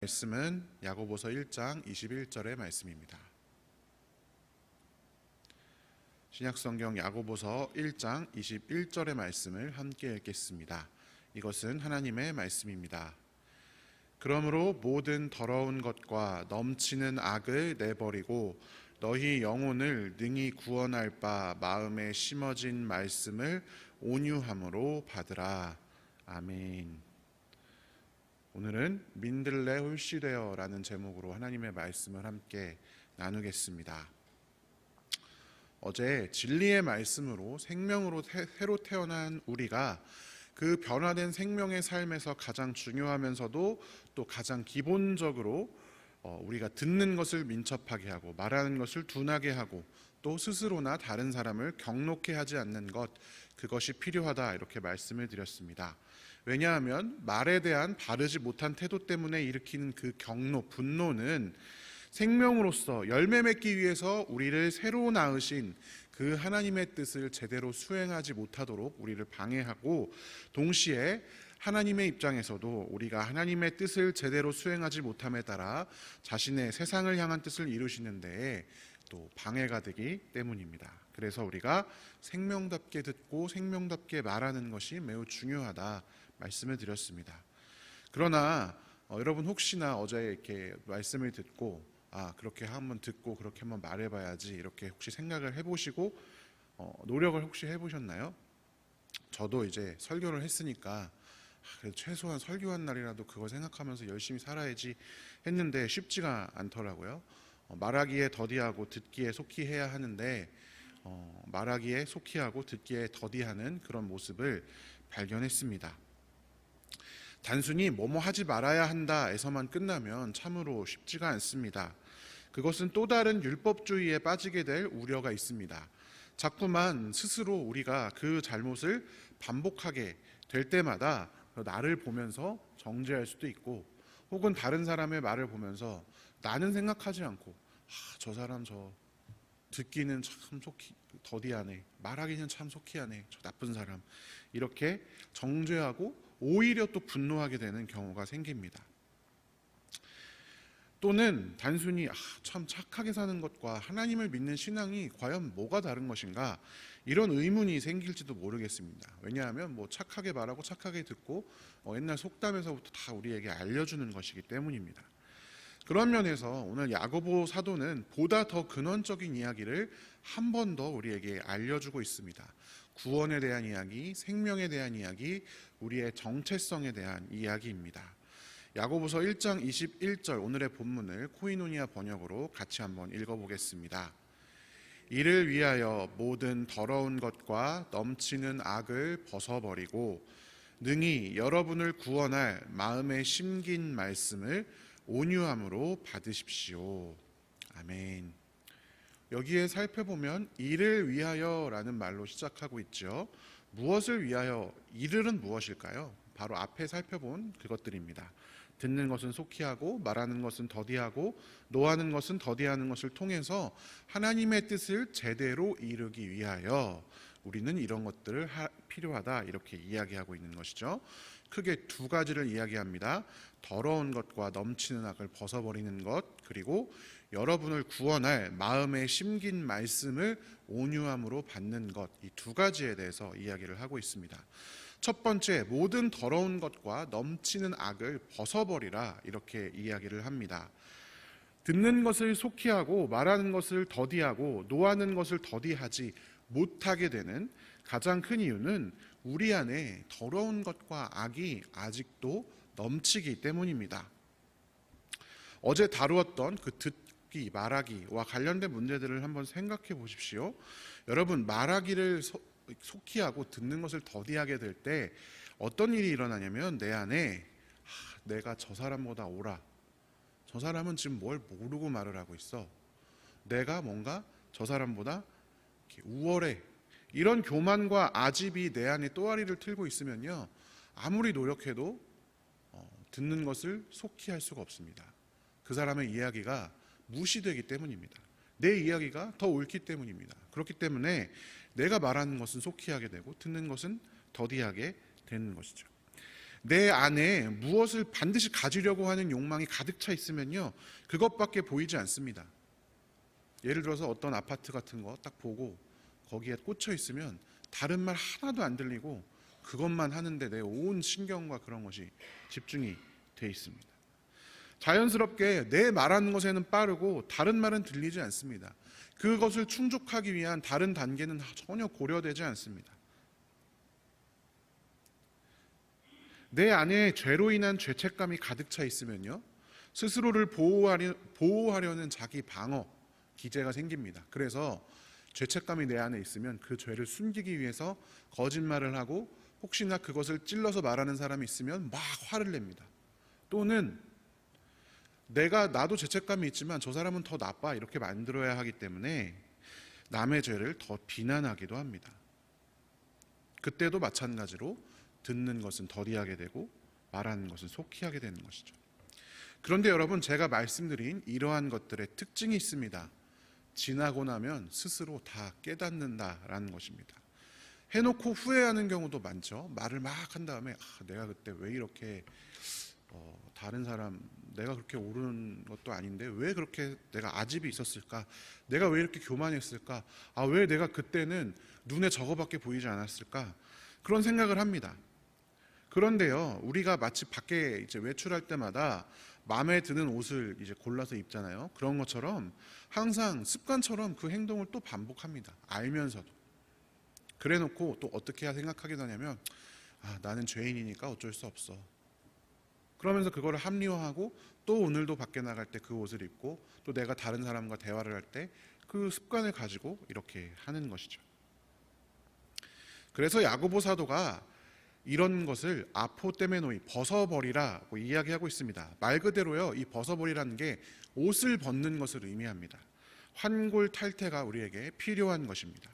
말씀은 야고보서 1장 21절의 말씀입니다. 신약성경 야고보서 1장 21절의 말씀을 함께 읽겠습니다. 이것은 하나님의 말씀입니다. 그러므로 모든 더러운 것과 넘치는 악을 내버리고 너희 영혼을 능히 구원할 바 마음에 심어진 말씀을 온유함으로 받으라. 아멘. 오늘은 민들레 홀시되어라는 제목으로 하나님의 말씀을 함께 나누겠습니다. 어제 진리의 말씀으로 생명으로 새로 태어난 우리가 그 변화된 생명의 삶에서 가장 중요하면서도 또 가장 기본적으로 우리가 듣는 것을 민첩하게 하고 말하는 것을 둔하게 하고 또 스스로나 다른 사람을 경록해 하지 않는 것, 그것이 필요하다, 이렇게 말씀을 드렸습니다. 왜냐하면 말에 대한 바르지 못한 태도 때문에 일으키는 그 경로, 분노는 생명으로서 열매 맺기 위해서 우리를 새로 낳으신 그 하나님의 뜻을 제대로 수행하지 못하도록 우리를 방해하고, 동시에 하나님의 입장에서도 우리가 하나님의 뜻을 제대로 수행하지 못함에 따라 자신의 세상을 향한 뜻을 이루시는 데에 또 방해가 되기 때문입니다. 그래서 우리가 생명답게 듣고 생명답게 말하는 것이 매우 중요하다 말씀을 드렸습니다. 그러나 여러분 혹시나 어제 이렇게 말씀을 듣고 그렇게 한번 듣고 그렇게 한번 말해봐야지, 이렇게 혹시 생각을 해보시고 노력을 혹시 해보셨나요? 저도 이제 설교를 했으니까 그래도 최소한 설교한 날이라도 그거 생각하면서 열심히 살아야지 했는데 쉽지가 않더라고요. 말하기에 더디하고 듣기에 속히 해야 하는데 말하기에 속히 하고 듣기에 더디하는 그런 모습을 발견했습니다. 단순히 뭐뭐 하지 말아야 한다에서만 끝나면 참으로 쉽지가 않습니다. 그것은 또 다른 율법주의에 빠지게 될 우려가 있습니다. 자꾸만 스스로 우리가 그 잘못을 반복하게 될 때마다 나를 보면서 정죄할 수도 있고, 혹은 다른 사람의 말을 보면서 나는 생각하지 않고 저 사람 저 듣기는 참 속히 더디하네, 말하기는 참 속히 하네, 저 나쁜 사람, 이렇게 정죄하고 오히려 또 분노하게 되는 경우가 생깁니다. 또는 단순히 참 착하게 사는 것과 하나님을 믿는 신앙이 과연 뭐가 다른 것인가, 이런 의문이 생길지도 모르겠습니다. 왜냐하면 착하게 말하고 착하게 듣고 옛날 속담에서부터 다 우리에게 알려주는 것이기 때문입니다. 그런 면에서 오늘 야고보 사도는 보다 더 근원적인 이야기를 한 번 더 우리에게 알려주고 있습니다. 구원에 대한 이야기, 생명에 대한 이야기, 우리의 정체성에 대한 이야기입니다. 야고보서 1장 21절 오늘의 본문을 코이노니아 번역으로 같이 한번 읽어보겠습니다. 이를 위하여 모든 더러운 것과 넘치는 악을 벗어버리고 능히 여러분을 구원할 마음에 심긴 말씀을 온유함으로 받으십시오. 아멘. 여기에 살펴보면 이를 위하여라는 말로 시작하고 있죠. 무엇을 위하여? 이를은 무엇일까요? 바로 앞에 살펴본 그것들입니다. 듣는 것은 속히 하고 말하는 것은 더디하고 노하는 것은 더디하는 것을 통해서 하나님의 뜻을 제대로 이루기 위하여 우리는 이런 것들을 필요하다, 이렇게 이야기하고 있는 것이죠. 크게 두 가지를 이야기합니다. 더러운 것과 넘치는 악을 벗어버리는 것, 그리고 여러분을 구원할 마음에 심긴 말씀을 온유함으로 받는 것, 이 두 가지에 대해서 이야기를 하고 있습니다. 첫 번째, 모든 더러운 것과 넘치는 악을 벗어버리라, 이렇게 이야기를 합니다. 듣는 것을 속히 하고 말하는 것을 더디하고 노하는 것을 더디하지 못하게 되는 가장 큰 이유는 우리 안에 더러운 것과 악이 아직도 넘치기 때문입니다. 어제 다루었던 그 듣기, 말하기와 관련된 문제들을 한번 생각해 보십시오. 여러분, 말하기를 속히 하고 듣는 것을 더디하게 될 때 어떤 일이 일어나냐면 내 안에 내가 저 사람보다 옳아, 저 사람은 지금 뭘 모르고 말을 하고 있어, 내가 뭔가 저 사람보다 우월해, 이런 교만과 아집이 내 안에 또아리를 틀고 있으면요, 아무리 노력해도 듣는 것을 속히 할 수가 없습니다. 그 사람의 이야기가 무시되기 때문입니다. 내 이야기가 더 옳기 때문입니다. 그렇기 때문에 내가 말하는 것은 속히 하게 되고 듣는 것은 더디하게 되는 것이죠. 내 안에 무엇을 반드시 가지려고 하는 욕망이 가득 차 있으면요, 그것밖에 보이지 않습니다. 예를 들어서 어떤 아파트 같은 거 딱 보고 거기에 꽂혀 있으면 다른 말 하나도 안 들리고 그것만 하는데 내 온 신경과 그런 것이 집중이 돼 있습니다. 자연스럽게 내 말하는 것에는 빠르고 다른 말은 들리지 않습니다. 그것을 충족하기 위한 다른 단계는 전혀 고려되지 않습니다. 내 안에 죄로 인한 죄책감이 가득 차 있으면요, 스스로를 보호하려는 자기 방어 기제가 생깁니다. 그래서 죄책감이 내 안에 있으면 그 죄를 숨기기 위해서 거짓말을 하고, 혹시나 그것을 찔러서 말하는 사람이 있으면 막 화를 냅니다. 또는 나도 죄책감이 있지만 저 사람은 더 나빠, 이렇게 만들어야 하기 때문에 남의 죄를 더 비난하기도 합니다. 그때도 마찬가지로 듣는 것은 더디하게 되고 말하는 것은 속히 하게 되는 것이죠. 그런데 여러분, 제가 말씀드린 이러한 것들의 특징이 있습니다. 지나고 나면 스스로 다 깨닫는다라는 것입니다. 해놓고 후회하는 경우도 많죠. 말을 막 한 다음에 내가 그때 왜 이렇게 다른 사람, 내가 그렇게 옳은 것도 아닌데 왜 그렇게 내가 아집이 있었을까? 내가 왜 이렇게 교만했을까? 왜 내가 그때는 눈에 저거밖에 보이지 않았을까? 그런 생각을 합니다. 그런데요, 우리가 마치 밖에 이제 외출할 때마다 마음에 드는 옷을 이제 골라서 입잖아요. 그런 것처럼 항상 습관처럼 그 행동을 또 반복합니다. 알면서도. 그래놓고 또 어떻게 생각하게 되냐면 나는 죄인이니까 어쩔 수 없어. 그러면서 그거를 합리화하고 또 오늘도 밖에 나갈 때 그 옷을 입고, 또 내가 다른 사람과 대화를 할 때 그 습관을 가지고 이렇게 하는 것이죠. 그래서 야고보 사도가 이런 것을 아포떼메노이, 벗어버리라고 이야기하고 있습니다. 말 그대로요, 이 벗어버리라는 게 옷을 벗는 것을 의미합니다. 환골탈태가 우리에게 필요한 것입니다.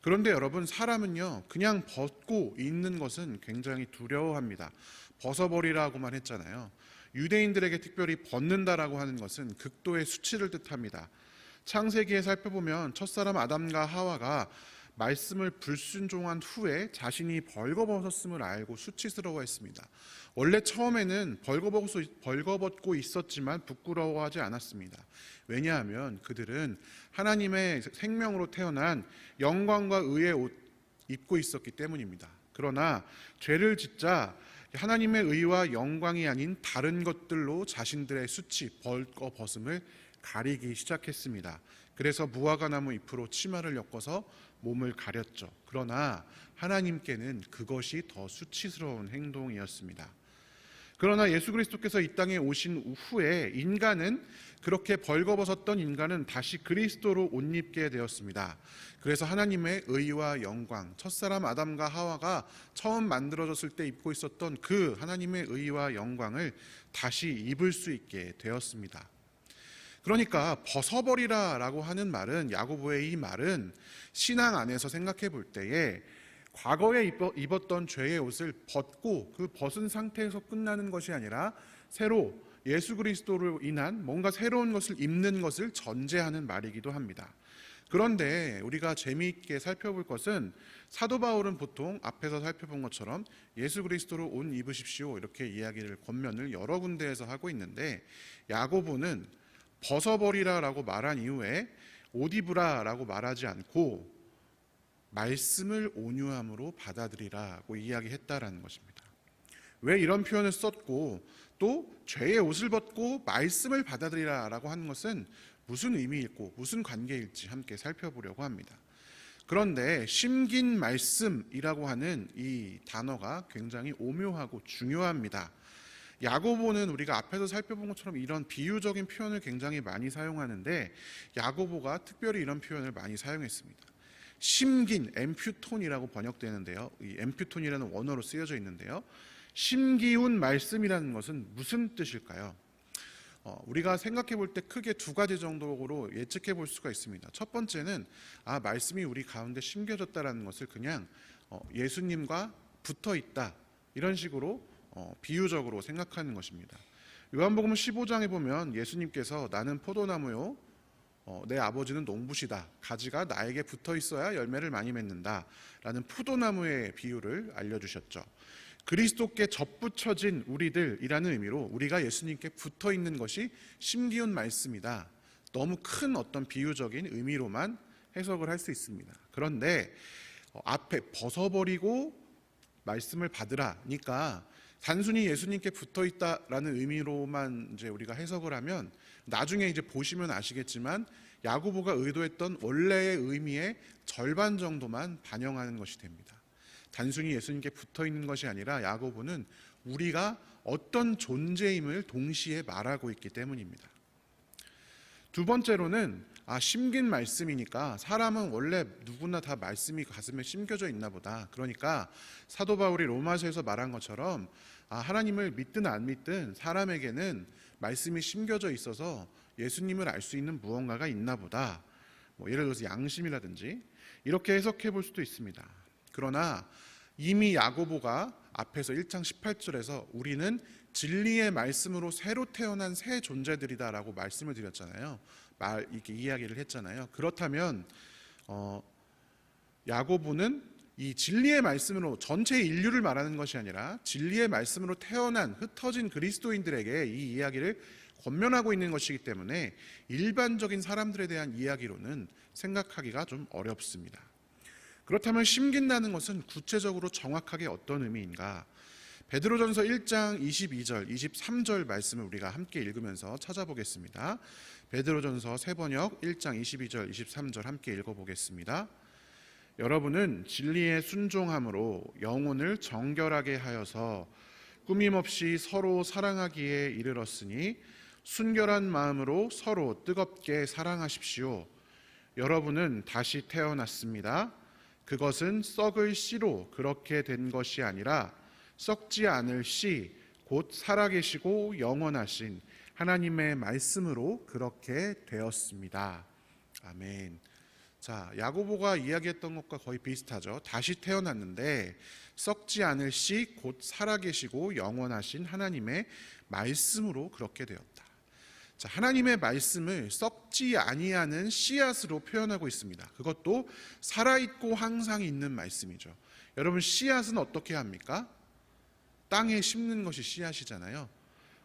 그런데 여러분, 사람은요, 그냥 벗고 있는 것은 굉장히 두려워합니다. 벗어버리라고만 했잖아요. 유대인들에게 특별히 벗는다라고 하는 것은 극도의 수치를 뜻합니다. 창세기에 살펴보면 첫사람 아담과 하와가 말씀을 불순종한 후에 자신이 벌거벗었음을 알고 수치스러워했습니다. 원래 처음에는 벌거벗고 있었지만 부끄러워하지 않았습니다. 왜냐하면 그들은 하나님의 생명으로 태어난 영광과 의의 옷 입고 있었기 때문입니다. 그러나 죄를 짓자 하나님의 의와 영광이 아닌 다른 것들로 자신들의 수치, 벌거벗음을 가리기 시작했습니다. 그래서 무화과나무 잎으로 치마를 엮어서 몸을 가렸죠. 그러나 하나님께는 그것이 더 수치스러운 행동이었습니다. 그러나 예수 그리스도께서 이 땅에 오신 후에 그렇게 벌거벗었던 인간은 다시 그리스도로 옷 입게 되었습니다. 그래서 하나님의 의와 영광, 첫사람 아담과 하와가 처음 만들어졌을 때 입고 있었던 그 하나님의 의와 영광을 다시 입을 수 있게 되었습니다. 그러니까 벗어버리라라고 하는 말은, 야고보의 이 말은 신앙 안에서 생각해 볼 때에 과거에 입었던 죄의 옷을 벗고 그 벗은 상태에서 끝나는 것이 아니라 새로 예수 그리스도로 인한 뭔가 새로운 것을 입는 것을 전제하는 말이기도 합니다. 그런데 우리가 재미있게 살펴볼 것은, 사도 바울은 보통 앞에서 살펴본 것처럼 예수 그리스도로 옷 입으십시오 이렇게 이야기를 권면을 여러 군데에서 하고 있는데, 야고보는 벗어버리라라고 말한 이후에 옷 입으라라고 말하지 않고 말씀을 온유함으로 받아들이라고 이야기했다라는 것입니다. 왜 이런 표현을 썼고 또 죄의 옷을 벗고 말씀을 받아들이라라고 하는 것은 무슨 의미일고 무슨 관계일지 함께 살펴보려고 합니다. 그런데 심긴 말씀이라고 하는 이 단어가 굉장히 오묘하고 중요합니다. 야고보는 우리가 앞에서 살펴본 것처럼 이런 비유적인 표현을 굉장히 많이 사용하는데, 야고보가 특별히 이런 표현을 많이 사용했습니다. 심긴, 엠퓨톤이라고 번역되는데요, 이 엠퓨톤이라는 원어로 쓰여져 있는데요, 심기운 말씀이라는 것은 무슨 뜻일까요? 우리가 생각해 볼 때 크게 두 가지 정도로 예측해 볼 수가 있습니다. 첫 번째는 말씀이 우리 가운데 심겨졌다라는 것을 그냥 예수님과 붙어 있다, 이런 식으로 비유적으로 생각하는 것입니다. 요한복음 15장에 보면 예수님께서 나는 포도나무요 내 아버지는 농부시다, 가지가 나에게 붙어 있어야 열매를 많이 맺는다 라는 포도나무의 비유를 알려주셨죠. 그리스도께 접붙여진 우리들이라는 의미로 우리가 예수님께 붙어 있는 것이 심기운 말씀이다. 너무 큰 어떤 비유적인 의미로만 해석을 할 수 있습니다. 그런데 앞에 벗어버리고 말씀을 받으라니까 단순히 예수님께 붙어 있다라는 의미로만 이제 우리가 해석을 하면 나중에 이제 보시면 아시겠지만 야고보가 의도했던 원래의 의미의 절반 정도만 반영하는 것이 됩니다. 단순히 예수님께 붙어 있는 것이 아니라 야고보는 우리가 어떤 존재임을 동시에 말하고 있기 때문입니다. 두 번째로는 심긴 말씀이니까 사람은 원래 누구나 다 말씀이 가슴에 심겨져 있나 보다. 그러니까 사도 바울이 로마서에서 말한 것처럼 하나님을 믿든 안 믿든 사람에게는 말씀이 심겨져 있어서 예수님을 알 수 있는 무언가가 있나 보다. 예를 들어서 양심이라든지 이렇게 해석해 볼 수도 있습니다. 그러나 이미 야고보가 앞에서 1장 18절에서 우리는 진리의 말씀으로 새로 태어난 새 존재들이다라고 말씀을 드렸잖아요. 이렇게 이야기를 했잖아요. 그렇다면 야고보는 이 진리의 말씀으로 전체 인류를 말하는 것이 아니라 진리의 말씀으로 태어난 흩어진 그리스도인들에게 이 이야기를 권면하고 있는 것이기 때문에 일반적인 사람들에 대한 이야기로는 생각하기가 좀 어렵습니다. 그렇다면 심긴다는 것은 구체적으로 정확하게 어떤 의미인가? 베드로전서 1장 22절, 23절 말씀을 우리가 함께 읽으면서 찾아보겠습니다. 베드로전서 세번역 1장 22절, 23절 함께 읽어보겠습니다. 여러분은 진리에 순종함으로 영혼을 정결하게 하여서 꾸밈없이 서로 사랑하기에 이르렀으니 순결한 마음으로 서로 뜨겁게 사랑하십시오. 여러분은 다시 태어났습니다. 그것은 썩을 씨로 그렇게 된 것이 아니라 썩지 않을 씨, 곧 살아계시고 영원하신 하나님의 말씀으로 그렇게 되었습니다. 아멘. 자, 야고보가 이야기했던 것과 거의 비슷하죠. 다시 태어났는데 썩지 않을 씨, 곧 살아계시고 영원하신 하나님의 말씀으로 그렇게 되었다. 자, 하나님의 말씀을 썩지 아니하는 씨앗으로 표현하고 있습니다. 그것도 살아있고 항상 있는 말씀이죠. 여러분, 씨앗은 어떻게 합니까? 땅에 심는 것이 씨앗이잖아요.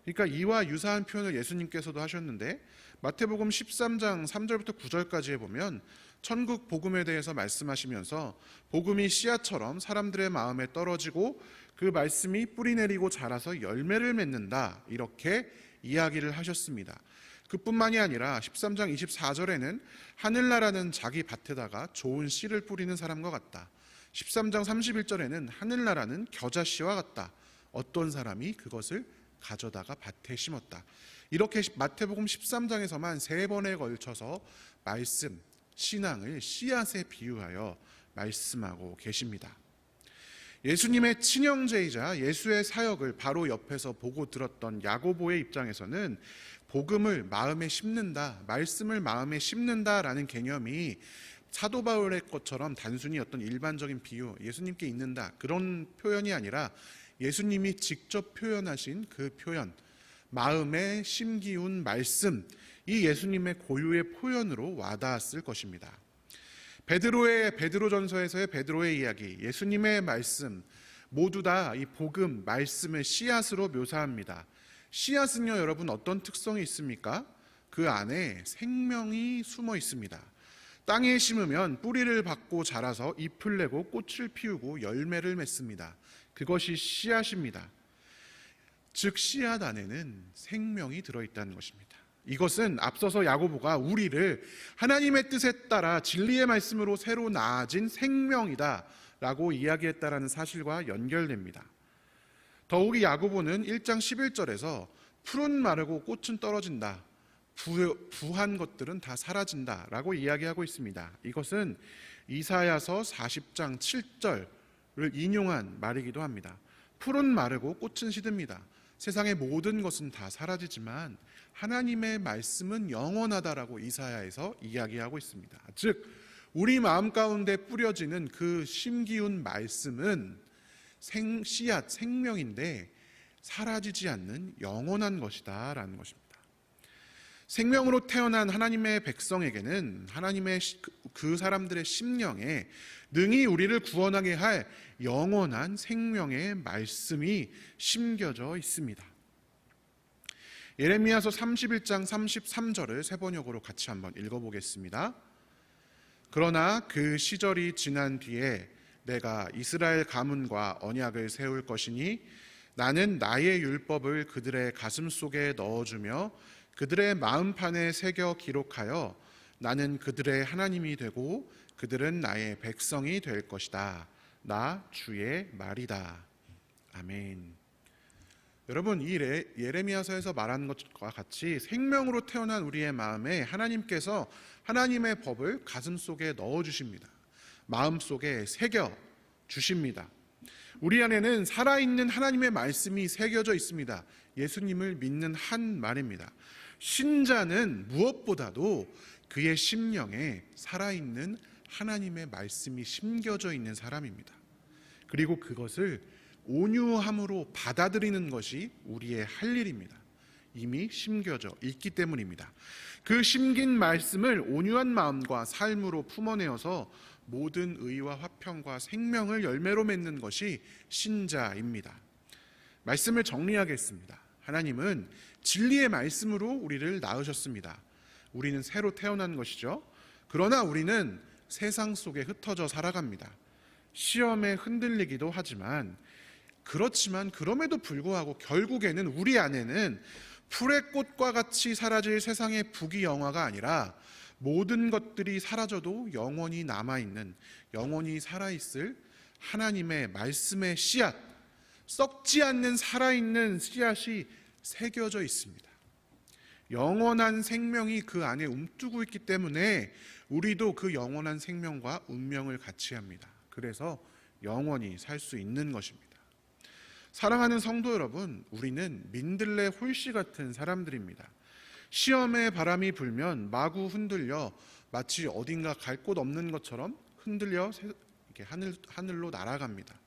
그러니까 이와 유사한 표현을 예수님께서도 하셨는데 마태복음 13장 3절부터 9절까지에 보면 천국 복음에 대해서 말씀하시면서 복음이 씨앗처럼 사람들의 마음에 떨어지고 그 말씀이 뿌리 내리고 자라서 열매를 맺는다, 이렇게 이야기를 하셨습니다. 그뿐만이 아니라 13장 24절에는 하늘나라는 자기 밭에다가 좋은 씨를 뿌리는 사람과 같다. 13장 31절에는 하늘나라는 겨자씨와 같다. 어떤 사람이 그것을 가져다가 밭에 심었다. 이렇게 마태복음 13장에서만 3번에 걸쳐서 말씀, 신앙을 씨앗에 비유하여 말씀하고 계십니다. 예수님의 친형제이자 예수의 사역을 바로 옆에서 보고 들었던 야고보의 입장에서는 복음을 마음에 심는다, 말씀을 마음에 심는다라는 개념이 사도 바울의 것처럼 단순히 어떤 일반적인 비유, 예수님께 있는다, 그런 표현이 아니라 예수님이 직접 표현하신 그 표현, 마음에 심기운 말씀, 이 예수님의 고유의 표현으로 와닿았을 것입니다. 베드로전서에서의 베드로의 이야기, 예수님의 말씀 모두 다 이 복음, 말씀을 씨앗으로 묘사합니다. 씨앗은요, 여러분 어떤 특성이 있습니까? 그 안에 생명이 숨어 있습니다. 땅에 심으면 뿌리를 받고 자라서 잎을 내고 꽃을 피우고 열매를 맺습니다. 그것이 씨앗입니다. 즉 씨앗 안에는 생명이 들어있다는 것입니다. 이것은 앞서서 야고보가 우리를 하나님의 뜻에 따라 진리의 말씀으로 새로 나아진 생명이다 라고 이야기했다라는 사실과 연결됩니다. 더욱이 야고보는 1장 11절에서 풀은 마르고 꽃은 떨어진다, 부한 것들은 다 사라진다 라고 이야기하고 있습니다. 이것은 이사야서 40장 7절을 인용한 말이기도 합니다. 풀은 마르고 꽃은 시듭니다. 세상의 모든 것은 다 사라지지만 하나님의 말씀은 영원하다라고 이사야에서 이야기하고 있습니다. 즉 우리 마음 가운데 뿌려지는 그 심기운 말씀은 씨앗, 생명인데 사라지지 않는 영원한 것이다 라는 것입니다. 생명으로 태어난 하나님의 백성에게는 하나님의 그 사람들의 심령에 능히 우리를 구원하게 할 영원한 생명의 말씀이 심겨져 있습니다. 예레미야서 31장 33절을 세 번역으로 같이 한번 읽어보겠습니다. 그러나 그 시절이 지난 뒤에 내가 이스라엘 가문과 언약을 세울 것이니 나는 나의 율법을 그들의 가슴 속에 넣어주며 그들의 마음판에 새겨 기록하여 나는 그들의 하나님이 되고 그들은 나의 백성이 될 것이다. 나 주의 말이다. 아멘. 여러분, 이 예레미야서에서 말하는 것과 같이 생명으로 태어난 우리의 마음에 하나님께서 하나님의 법을 가슴 속에 넣어주십니다. 마음 속에 새겨 주십니다. 우리 안에는 살아있는 하나님의 말씀이 새겨져 있습니다. 예수님을 믿는 한 말입니다. 신자는 무엇보다도 그의 심령에 살아있는 하나님의 말씀이 심겨져 있는 사람입니다. 그리고 그것을 온유함으로 받아들이는 것이 우리의 할 일입니다. 이미 심겨져 있기 때문입니다. 그 심긴 말씀을 온유한 마음과 삶으로 품어내어서 모든 의와 화평과 생명을 열매로 맺는 것이 신자입니다. 말씀을 정리하겠습니다. 하나님은 진리의 말씀으로 우리를 낳으셨습니다. 우리는 새로 태어난 것이죠. 그러나 우리는 세상 속에 흩어져 살아갑니다. 시험에 흔들리기도 하지만 그럼에도 불구하고 결국에는 우리 안에는 풀의 꽃과 같이 사라질 세상의 부귀영화가 아니라 모든 것들이 사라져도 영원히 남아있는, 영원히 살아있을 하나님의 말씀의 씨앗, 썩지 않는 살아있는 씨앗이 새겨져 있습니다. 영원한 생명이 그 안에 움뜨고 있기 때문에 우리도 그 영원한 생명과 운명을 같이 합니다. 그래서 영원히 살 수 있는 것입니다. 사랑하는 성도 여러분, 우리는 민들레 홀씨 같은 사람들입니다. 시험의 바람이 불면 마구 흔들려 마치 어딘가 갈 곳 없는 것처럼 흔들려 이렇게 하늘로 날아갑니다.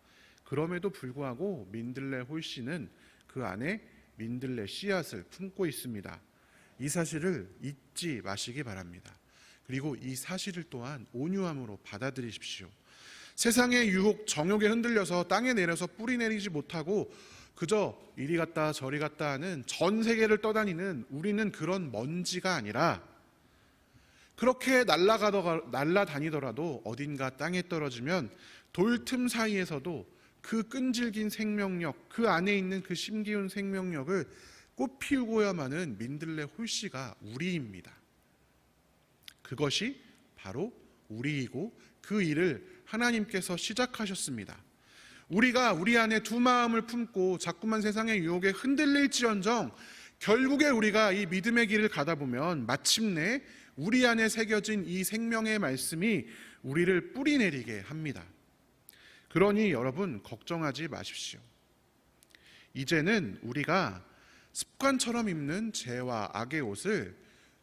그럼에도 불구하고 민들레 홀씨는 그 안에 민들레 씨앗을 품고 있습니다. 이 사실을 잊지 마시기 바랍니다. 그리고 이 사실을 또한 온유함으로 받아들이십시오. 세상의 유혹, 정욕에 흔들려서 땅에 내려서 뿌리 내리지 못하고 그저 이리 갔다 저리 갔다 하는 전 세계를 떠다니는 우리는 그런 먼지가 아니라 그렇게 날아다니더라도 어딘가 땅에 떨어지면 돌틈 사이에서도 그 끈질긴 생명력, 그 안에 있는 그 심기운 생명력을 꽃피우고야만은 민들레 홀씨가 우리입니다. 그것이 바로 우리이고 그 일을 하나님께서 시작하셨습니다. 우리가 우리 안에 두 마음을 품고 자꾸만 세상의 유혹에 흔들릴지언정 결국에 우리가 이 믿음의 길을 가다 보면 마침내 우리 안에 새겨진 이 생명의 말씀이 우리를 뿌리내리게 합니다. 그러니 여러분 걱정하지 마십시오. 이제는 우리가 습관처럼 입는 죄와 악의 옷을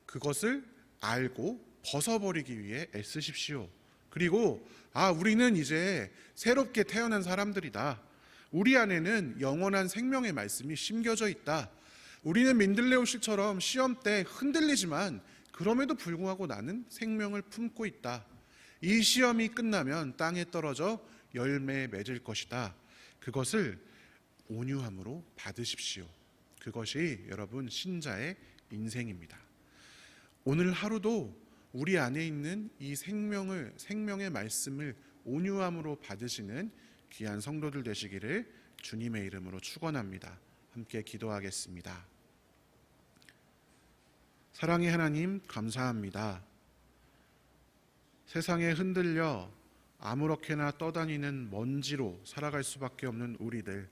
그것을 알고 벗어버리기 위해 애쓰십시오. 그리고 우리는 이제 새롭게 태어난 사람들이다. 우리 안에는 영원한 생명의 말씀이 심겨져 있다. 우리는 민들레 홀씨처럼 시험 때 흔들리지만 그럼에도 불구하고 나는 생명을 품고 있다. 이 시험이 끝나면 땅에 떨어져 열매 맺을 것이다. 그것을 온유함으로 받으십시오. 그것이 여러분 신자의 인생입니다. 오늘 하루도 우리 안에 있는 이 생명의 말씀을 온유함으로 받으시는 귀한 성도들 되시기를 주님의 이름으로 축원합니다. 함께 기도하겠습니다. 사랑의 하나님, 감사합니다. 세상에 흔들려 아무렇게나 떠다니는 먼지로 살아갈 수밖에 없는 우리들,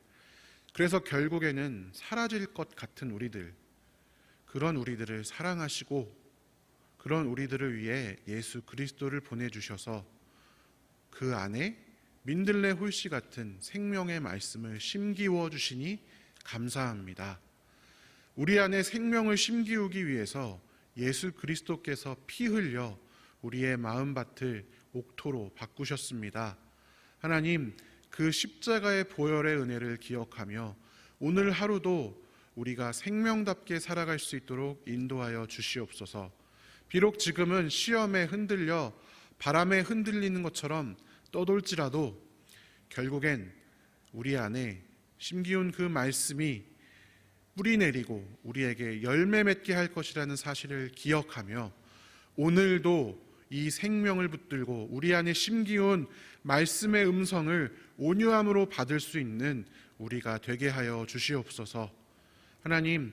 그래서 결국에는 사라질 것 같은 우리들, 그런 우리들을 사랑하시고 그런 우리들을 위해 예수 그리스도를 보내주셔서 그 안에 민들레 홀씨 같은 생명의 말씀을 심기워 주시니 감사합니다. 우리 안에 생명을 심기우기 위해서 예수 그리스도께서 피 흘려 우리의 마음밭을 옥토로 바꾸셨습니다. 하나님, 그 십자가의 보혈의 은혜를 기억하며 오늘 하루도 우리가 생명답게 살아갈 수 있도록 인도하여 주시옵소서. 비록 지금은 시험에 흔들려 바람에 흔들리는 것처럼 떠돌지라도 결국엔 우리 안에 심기운 그 말씀이 뿌리 내리고 우리에게 열매 맺게 할 것이라는 사실을 기억하며 오늘도 이 생명을 붙들고 우리 안에 심기운 말씀의 음성을 온유함으로 받을 수 있는 우리가 되게 하여 주시옵소서. 하나님,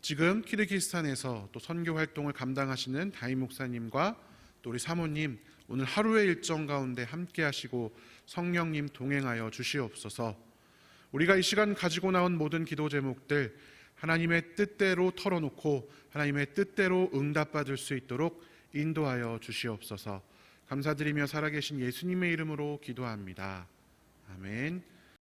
지금 키르기스탄에서 또 선교 활동을 감당하시는 다임 목사님과 또 우리 사모님 오늘 하루의 일정 가운데 함께 하시고 성령님 동행하여 주시옵소서. 우리가 이 시간 가지고 나온 모든 기도 제목들 하나님의 뜻대로 털어놓고 하나님의 뜻대로 응답받을 수 있도록 인도하여 주시옵소서. 감사드리며 살아계신 예수님의 이름으로 기도합니다. 아멘.